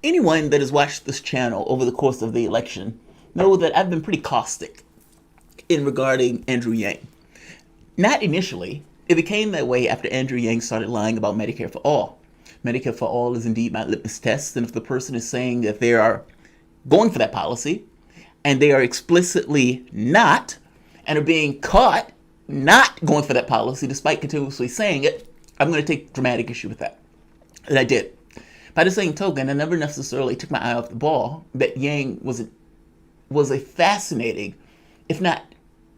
Anyone that has watched this channel over the course of the election know that I've been pretty caustic in regarding Andrew Yang. Not initially. It became that way after Andrew Yang started lying about Medicare for all. Medicare for all is indeed my litmus test, and if the person is saying that they are going for that policy and they are explicitly not and are being caught not going for that policy despite continuously saying it, I'm going to take dramatic issue with that. And I did. By the same token, I never necessarily took my eye off the ball that Yang was a fascinating, if not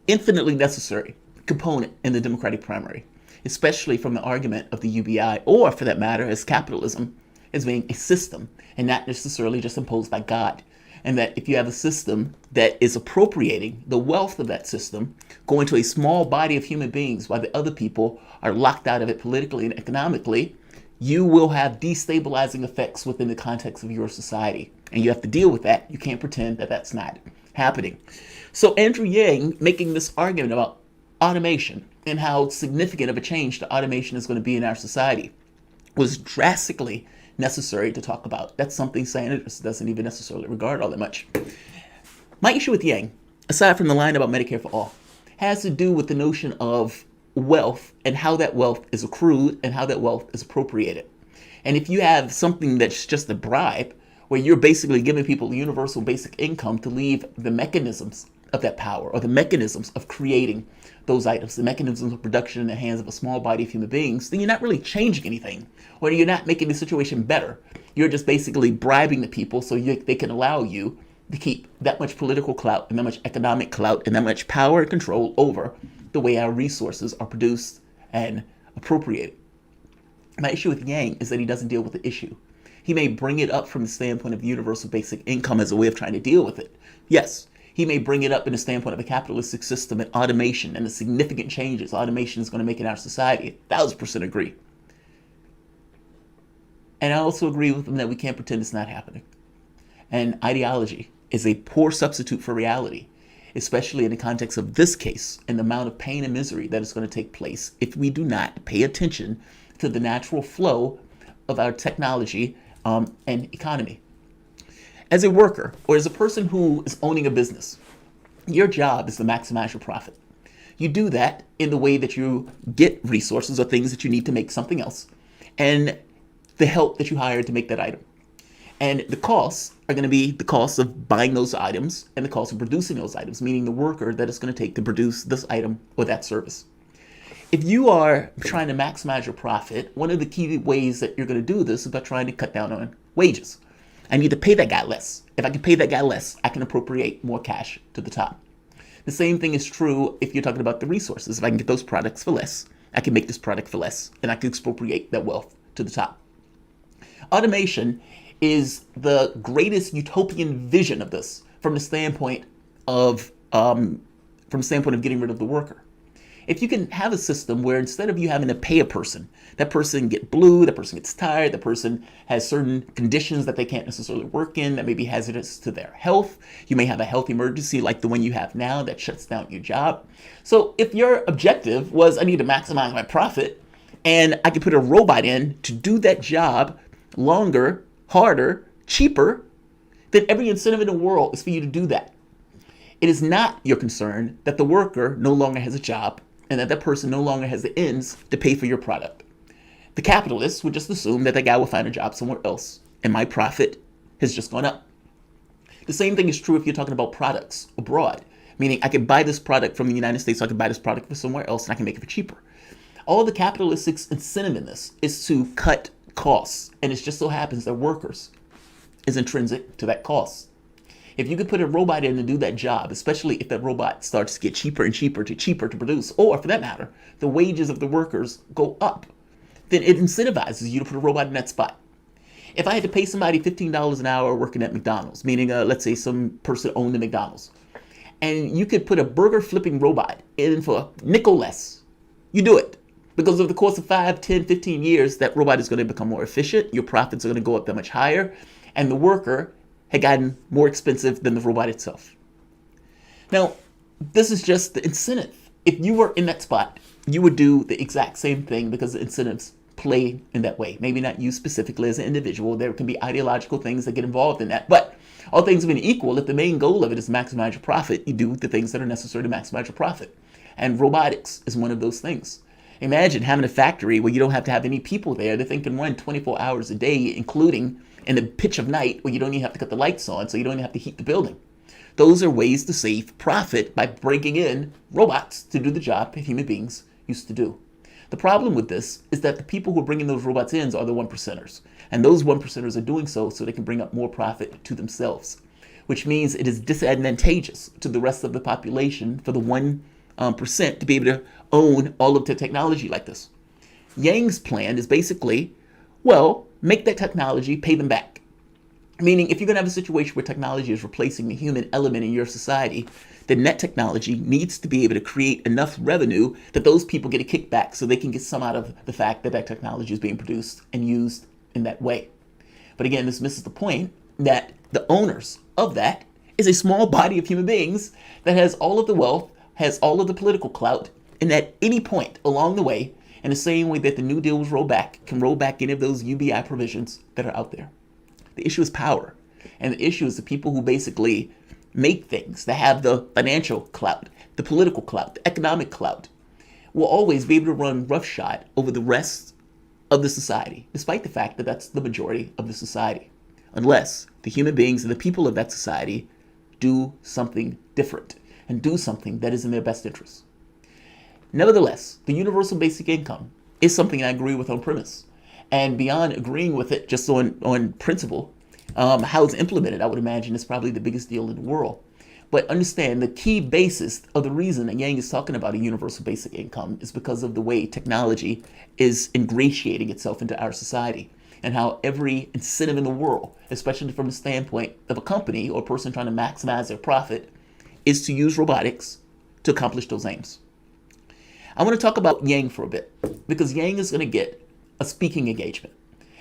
infinitely necessary, component in the Democratic primary, especially from the argument of the UBI, or for that matter, as capitalism as being a system and not necessarily just imposed by God. And that if you have a system that is appropriating the wealth of that system, going to a small body of human beings while the other people are locked out of it politically and economically, you will have destabilizing effects within the context of your society. And you have to deal with that. You can't pretend that that's not happening. So Andrew Yang making this argument about automation and how significant of a change the automation is going to be in our society was drastically necessary to talk about. That's something Sanders doesn't even necessarily regard all that much. My issue with Yang, aside from the line about Medicare for all, has to do with the notion of wealth and how that wealth is accrued and how that wealth is appropriated. And if you have something that's just a bribe, where you're basically giving people universal basic income to leave the mechanisms of that power or the mechanisms of creating those items, the mechanisms of production in the hands of a small body of human beings, then you're not really changing anything, or you're not making the situation better. You're just basically bribing the people so they can allow you to keep that much political clout and that much economic clout and that much power and control over the way our resources are produced and appropriated. My issue with Yang is that he doesn't deal with the issue. He may bring it up from the standpoint of universal basic income as a way of trying to deal with it. Yes, he may bring it up in the standpoint of a capitalistic system and automation and the significant changes automation is going to make in our society. 1,000% agree. And I also agree with him that we can't pretend it's not happening. And ideology is a poor substitute for reality, especially in the context of this case and the amount of pain and misery that is going to take place if we do not pay attention to the natural flow of our technology and economy. As a worker or as a person who is owning a business, your job is to maximize your profit. You do that in the way that you get resources or things that you need to make something else and the help that you hire to make that item. And the costs are going to be the cost of buying those items and the cost of producing those items, meaning the worker that it's going to take to produce this item or that service. If you are trying to maximize your profit, one of the key ways that you're going to do this is by trying to cut down on wages. I need to pay that guy less. If I can pay that guy less, I can appropriate more cash to the top. The same thing is true if you're talking about the resources. If I can get those products for less, I can make this product for less, and I can expropriate that wealth to the top. Automation is the greatest utopian vision of this from the standpoint of getting rid of the worker. If you can have a system where instead of you having to pay a person, that person get blue, that person gets tired, that person has certain conditions that they can't necessarily work in that may be hazardous to their health. You may have a health emergency like the one you have now that shuts down your job. So if your objective was I need to maximize my profit and I can put a robot in to do that job longer, harder, cheaper, then every incentive in the world is for you to do that. It is not your concern that the worker no longer has a job and that that person no longer has the ends to pay for your product. The capitalists would just assume that guy will find a job somewhere else and my profit has just gone up. The same thing is true if you're talking about products abroad, meaning I could buy this product from the United States, so I could buy this product from somewhere else and I can make it for cheaper. All the capitalistic incentive in this is to cut costs, and it just so happens that workers is intrinsic to that cost. If you could put a robot in to do that job, especially if that robot starts to get cheaper and cheaper to produce, or for that matter, the wages of the workers go up, then it incentivizes you to put a robot in that spot. If I had to pay somebody $15 an hour working at McDonald's, meaning let's say some person owned the McDonald's, and you could put a burger flipping robot in for a nickel less, you do it. Because over the course of 5, 10, 15 years, that robot is going to become more efficient, your profits are going to go up that much higher, and the worker had gotten more expensive than the robot itself. Now, this is just the incentive. If you were in that spot, you would do the exact same thing because the incentives play in that way. Maybe not you specifically as an individual. There can be ideological things that get involved in that. But all things being equal, if the main goal of it is to maximize your profit, you do the things that are necessary to maximize your profit. And robotics is one of those things. Imagine having a factory where you don't have to have any people there. The thing can run 24 hours a day, including in the pitch of night where you don't even have to cut the lights on, so you don't even have to heat the building. Those are ways to save profit by bringing in robots to do the job that human beings used to do. The problem with this is that the people who are bringing those robots in are the 1%ers. And those 1%ers are doing so they can bring up more profit to themselves, which means it is disadvantageous to the rest of the population for the 1% to be able to own all of the technology like this. Yang's plan is basically, well, make that technology, pay them back. Meaning, if you're going to have a situation where technology is replacing the human element in your society, then that technology needs to be able to create enough revenue that those people get a kickback so they can get some out of the fact that that technology is being produced and used in that way. But again, this misses the point that the owners of that is a small body of human beings that has all of the wealth, has all of the political clout, and at any point along the way, in the same way that the New Deal was rolled back, can roll back any of those UBI provisions that are out there. The issue is power. And the issue is the people who basically make things, that have the financial clout, the political clout, the economic clout, will always be able to run roughshod over the rest of the society, despite the fact that that's the majority of the society, unless the human beings and the people of that society do something different and do something that is in their best interest. Nevertheless, the universal basic income is something I agree with on premise. And beyond agreeing with it just on principle, how it's implemented, I would imagine, is probably the biggest deal in the world. But understand the key basis of the reason that Yang is talking about a universal basic income is because of the way technology is ingratiating itself into our society and how every incentive in the world, especially from the standpoint of a company or a person trying to maximize their profit, is to use robotics to accomplish those aims. I want to talk about Yang for a bit because Yang is going to get a speaking engagement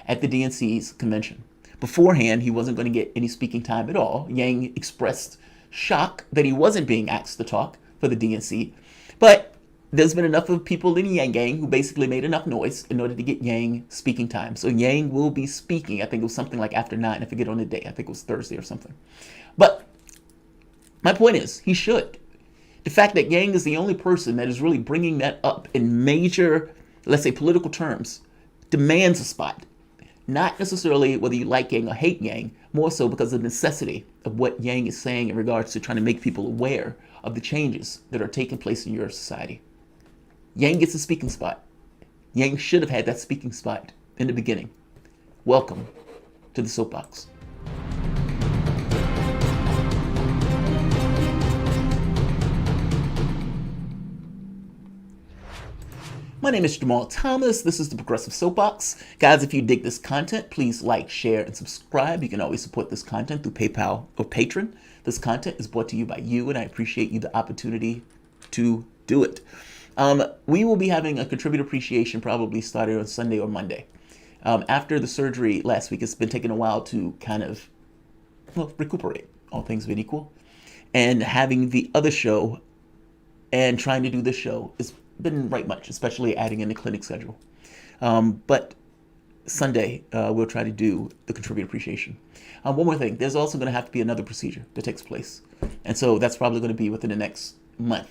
at the DNC's convention. Beforehand, he wasn't going to get any speaking time at all. Yang expressed shock that he wasn't being asked to talk for the DNC, but there's been enough of people in the Yang gang who basically made enough noise in order to get Yang speaking time. So Yang will be speaking. I think it was something like after 9. I forget on the day. I think it was Thursday or something. But my point is, he should. The fact that Yang is the only person that is really bringing that up in major, let's say, political terms, demands a spot. Not necessarily whether you like Yang or hate Yang, more so because of the necessity of what Yang is saying in regards to trying to make people aware of the changes that are taking place in your society. Yang gets a speaking spot. Yang should have had that speaking spot in the beginning. Welcome to the Soapbox. My name is Jamarl Thomas. This is the Progressive Soapbox. Guys, if you dig this content, please like, share, and subscribe. You can always support this content through PayPal or Patreon. This content is brought to you by you, and I appreciate you the opportunity to do it. We will be having a contributor appreciation probably starting on Sunday or Monday. After the surgery last week, it's been taking a while to kind of recuperate, all things being equal. And having the other show and trying to do this show is been right much, especially adding in the clinic schedule. But Sunday, we'll try to do the contributor appreciation. One more thing, there's also going to have to be another procedure that takes place. And so that's probably going to be within the next month.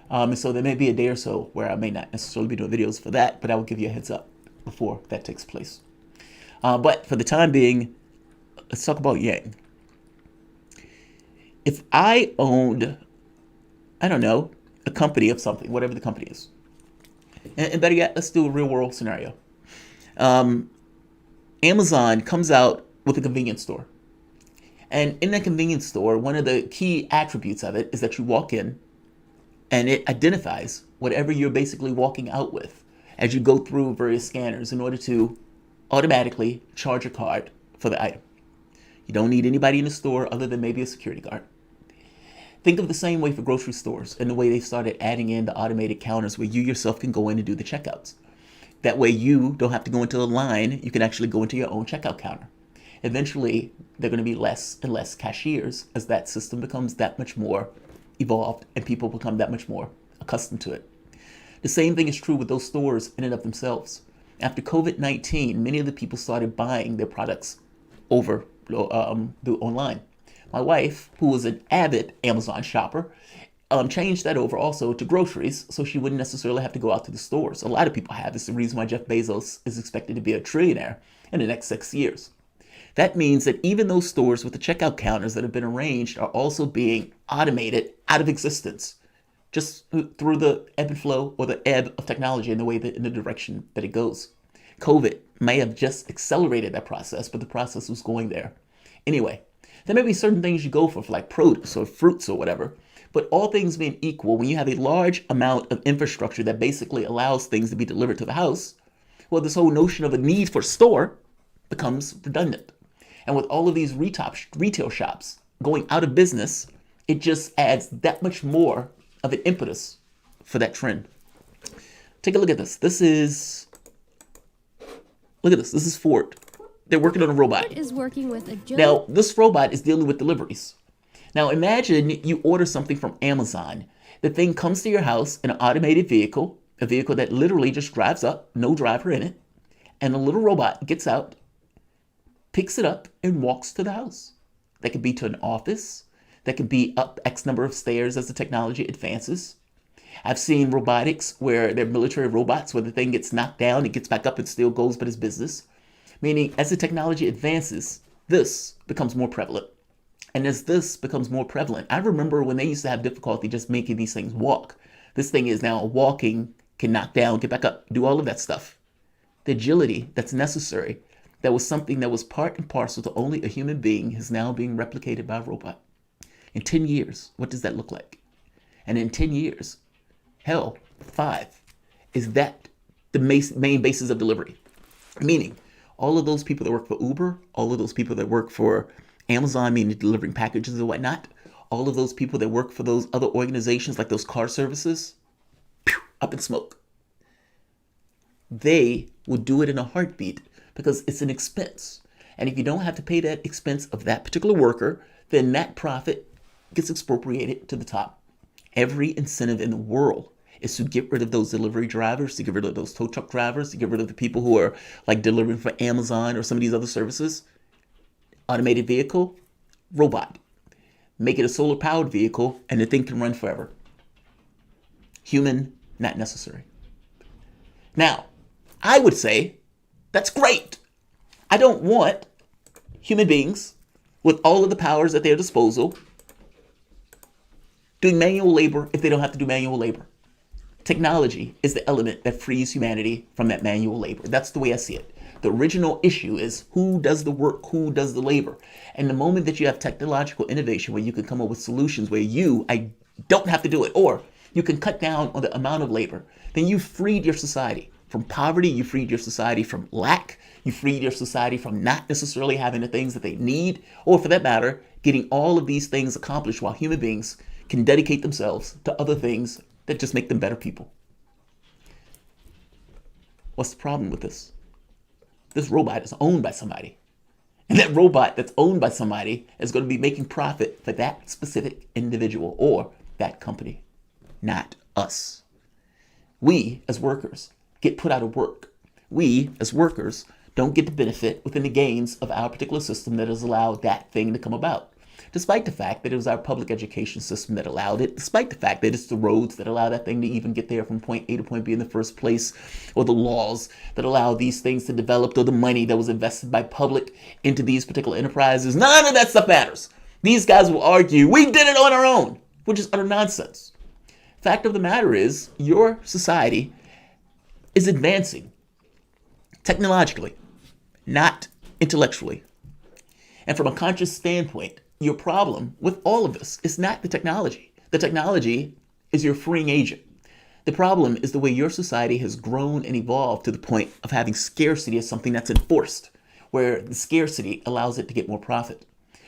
And so there may be a day or so where I may not necessarily be doing videos for that, but I will give you a heads up before that takes place. But for the time being, let's talk about Yang. If I owned, I don't know, a company of something, whatever the company is, and better yet, let's do a real world scenario. Amazon comes out with a convenience store. And in that convenience store, one of the key attributes of it is that you walk in and it identifies whatever you're basically walking out with as you go through various scanners in order to automatically charge a card for the item. You don't need anybody in the store other than maybe a security guard. Think of the same way for grocery stores and the way they started adding in the automated counters where you yourself can go in and do the checkouts. That way you don't have to go into a line, you can actually go into your own checkout counter. Eventually, there are going to be less and less cashiers as that system becomes that much more evolved and people become that much more accustomed to it. The same thing is true with those stores in and of themselves. After COVID-19, many of the people started buying their products over online. My wife, who was an avid Amazon shopper, changed that over also to groceries so she wouldn't necessarily have to go out to the stores. A lot of people have. It's the reason why Jeff Bezos is expected to be a trillionaire in the next 6 years. That means that even those stores with the checkout counters that have been arranged are also being automated out of existence, just through the ebb and flow, or the ebb of technology in the way that in the direction that it goes. COVID may have just accelerated that process, but the process was going there. Anyway, there may be certain things you go for like produce or fruits or whatever, but all things being equal, when you have a large amount of infrastructure that basically allows things to be delivered to the house, well, this whole notion of a need for a store becomes redundant. And with all of these retail shops going out of business, it just adds that much more of an impetus for that trend. Take a look at this. This is Ford. They're working on a robot. Ford is working with a Now, this robot is dealing with deliveries. Now, imagine you order something from Amazon. The thing comes to your house in an automated vehicle, a vehicle that literally just drives up, no driver in it, and a little robot gets out, picks it up, and walks to the house. That could be to an office. That could be up X number of stairs as the technology advances. I've seen robotics where they're military robots where the thing gets knocked down, it gets back up and still goes about its business. Meaning, as the technology advances, this becomes more prevalent. And as this becomes more prevalent, I remember when they used to have difficulty just making these things walk. This thing is now walking, can knock down, get back up, do all of that stuff. The agility that's necessary, that was something that was part and parcel to only a human being, is now being replicated by a robot. In 10 years, what does that look like? And in 10 years, hell, 5, is that the main basis of delivery? Meaning, all of those people that work for Uber, all of those people that work for Amazon, meaning delivering packages and whatnot, all of those people that work for those other organizations like those car services, up in smoke. They will do it in a heartbeat because it's an expense. And if you don't have to pay that expense of that particular worker, then that profit gets expropriated to the top. Every incentive in the world is to get rid of those delivery drivers, to get rid of those tow truck drivers, to get rid of the people who are like delivering for Amazon or some of these other services. Automated vehicle, robot. Make it a solar powered vehicle and the thing can run forever. Human, not necessary. Now, I would say that's great. I don't want human beings with all of the powers at their disposal doing manual labor if they don't have to do manual labor. Technology is the element that frees humanity from that manual labor. That's the way I see it. The original issue is who does the work, who does the labor. And the moment that you have technological innovation where you can come up with solutions where I don't have to do it, or you can cut down on the amount of labor, then you freed your society from poverty, you freed your society from lack, you freed your society from not necessarily having the things that they need, or for that matter, getting all of these things accomplished while human beings can dedicate themselves to other things that just make them better people. What's the problem with this? This robot is owned by somebody. And that robot that's owned by somebody is going to be making profit for that specific individual or that company, not us. We, as workers, get put out of work. We, as workers, don't get the benefit within the gains of our particular system that has allowed that thing to come about. Despite the fact that it was our public education system that allowed it, despite the fact that it's the roads that allow that thing to even get there from point A to point B in the first place, or the laws that allow these things to develop, or the money that was invested by public into these particular enterprises, none of that stuff matters. These guys will argue, we did it on our own, which is utter nonsense. Fact of the matter is, your society is advancing technologically, not intellectually. And from a conscious standpoint, your problem with all of this is not the technology. The technology is your freeing agent. The problem is the way your society has grown and evolved to the point of having scarcity as something that's enforced, where the scarcity allows it to get more profit.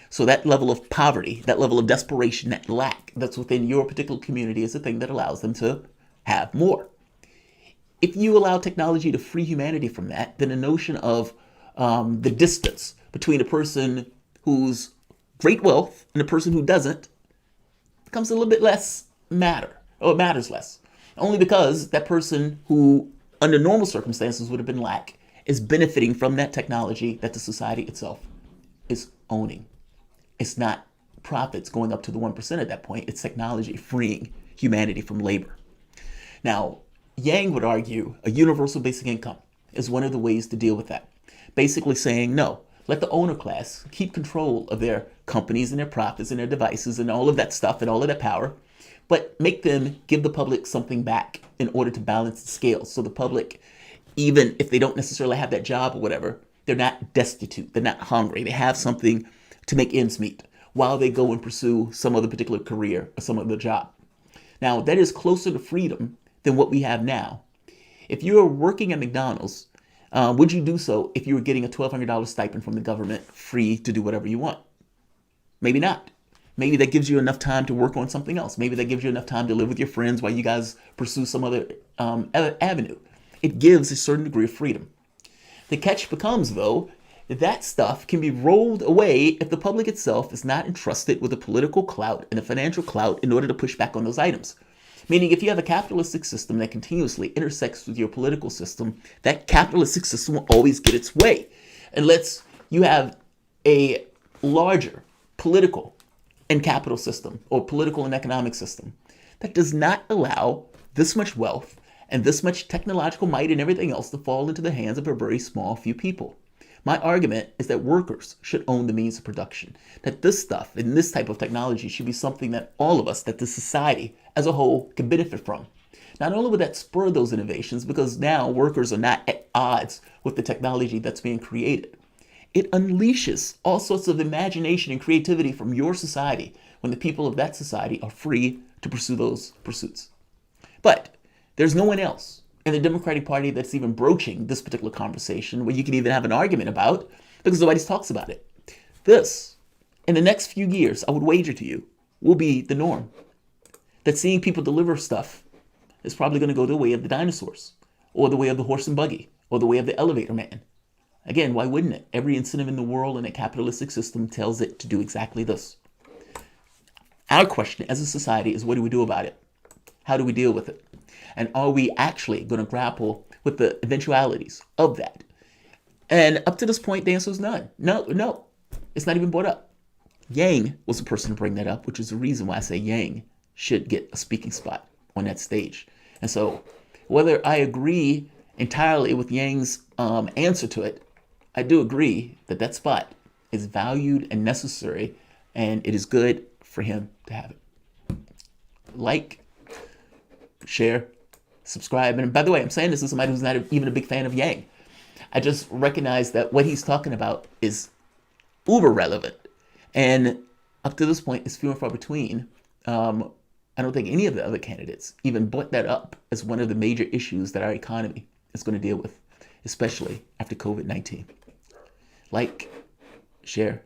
So that level of poverty, that level of desperation, that lack that's within your particular community is the thing that allows them to have more. If you allow technology to free humanity from that, then the notion of the distance between a person who's great wealth and a person who doesn't becomes a little bit less matter, or it matters less. Only because that person who under normal circumstances would have been lack, is benefiting from that technology that the society itself is owning. It's not profits going up to the 1% at that point. It's technology freeing humanity from labor. Now, Yang would argue a universal basic income is one of the ways to deal with that. Basically saying, no, let the owner class keep control of their companies and their profits and their devices and all of that stuff and all of that power, but make them give the public something back in order to balance the scales. So the public, even if they don't necessarily have that job or whatever, they're not destitute, they're not hungry, they have something to make ends meet while they go and pursue some other particular career or some other job. Now, that is closer to freedom than what we have now. If you're working at McDonald's, would you do so if you were getting a $1,200 stipend from the government, free to do whatever you want? Maybe not. Maybe that gives you enough time to work on something else. Maybe that gives you enough time to live with your friends while you guys pursue some other avenue. It gives a certain degree of freedom. The catch becomes, though, that stuff can be rolled away if the public itself is not entrusted with the political clout and the financial clout in order to push back on those items. Meaning, if you have a capitalistic system that continuously intersects with your political system, that capitalistic system will always get its way. Unless you have a larger political and capital system, or political and economic system, that does not allow this much wealth and this much technological might and everything else to fall into the hands of a very small few people. My argument is that workers should own the means of production, that this stuff and this type of technology should be something that all of us, that the society as a whole, can benefit from. Not only would that spur those innovations, because now workers are not at odds with the technology that's being created, it unleashes all sorts of imagination and creativity from your society when the people of that society are free to pursue those pursuits. But there's no one else in the Democratic Party that's even broaching this particular conversation where you can even have an argument about, because nobody talks about it. This, in the next few years, I would wager to you, will be the norm. That seeing people deliver stuff is probably going to go the way of the dinosaurs, or the way of the horse and buggy, or the way of the elevator man. Again, why wouldn't it? Every incentive in the world in a capitalistic system tells it to do exactly this. Our question as a society is, what do we do about it? How do we deal with it? And are we actually going to grapple with the eventualities of that? And up to this point, the answer is none. No. It's not even brought up. Yang was the person to bring that up, which is the reason why I say Yang should get a speaking spot on that stage. And so whether I agree entirely with Yang's answer to it, I do agree that that spot is valued and necessary, and it is good for him to have it. Like, share, subscribe. And by the way, I'm saying this as somebody who's not even a big fan of Yang. I just recognize that what he's talking about is uber relevant. And up to this point, it's few and far between. I don't think any of the other candidates even brought that up as one of the major issues that our economy is going to deal with, especially after COVID-19. Like, share,